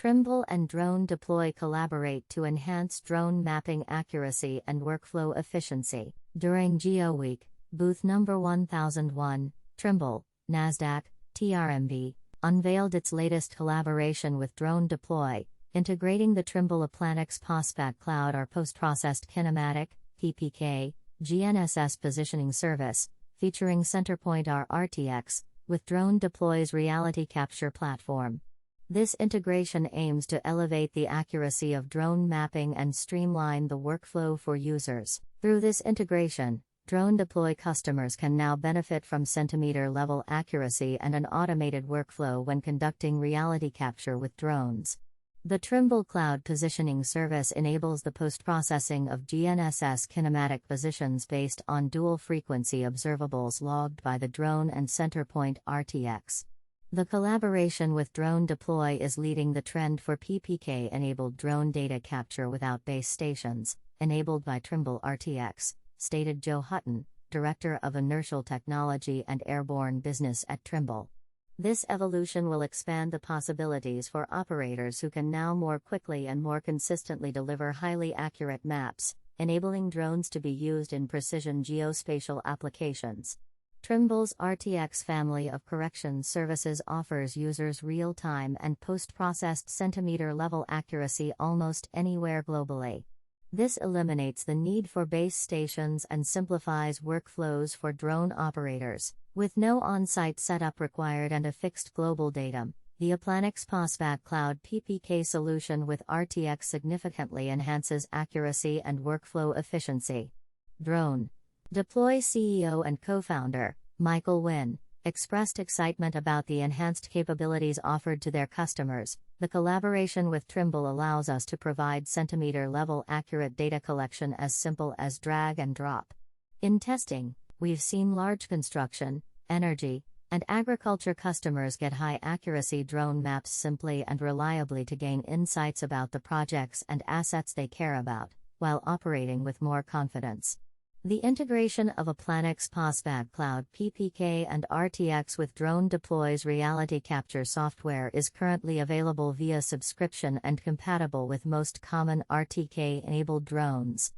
Trimble and DroneDeploy collaborate to enhance drone mapping accuracy and workflow efficiency. During Geo Week, booth number 1001, Trimble, NASDAQ, TRMB, unveiled its latest collaboration with DroneDeploy, integrating the Trimble Applanix POSPac Cloud or post-processed kinematic, PPK, GNSS positioning service, featuring CenterPoint RTX, with DroneDeploy's reality capture platform. This integration aims to elevate the accuracy of drone mapping and streamline the workflow for users. Through this integration, DroneDeploy customers can now benefit from centimeter-level accuracy and an automated workflow when conducting reality capture with drones. The Trimble Cloud Positioning Service enables the post-processing of GNSS kinematic positions based on dual-frequency observables logged by the drone and CenterPoint RTX. The collaboration with DroneDeploy is leading the trend for PPK-enabled drone data capture without base stations, enabled by Trimble RTX, stated Joe Hutton, Director of Inertial Technology and Airborne Business at Trimble. This evolution will expand the possibilities for operators who can now more quickly and more consistently deliver highly accurate maps, enabling drones to be used in precision geospatial applications. Trimble's RTX family of correction services offers users real-time and post-processed centimeter-level accuracy almost anywhere globally. This eliminates the need for base stations and simplifies workflows for drone operators. With no on-site setup required and a fixed global datum, the Applanix POSPac Cloud PPK solution with RTX significantly enhances accuracy and workflow efficiency. DroneDeploy CEO and co-founder, Michael Wynn, expressed excitement about the enhanced capabilities offered to their customers. The collaboration with Trimble allows us to provide centimeter-level accurate data collection as simple as drag and drop. In testing, we've seen large construction, energy, and agriculture customers get high-accuracy drone maps simply and reliably to gain insights about the projects and assets they care about, while operating with more confidence. The integration of Applanix POSPac Cloud PPK and RTX with DroneDeploy's reality capture software is currently available via subscription and compatible with most common RTK-enabled drones.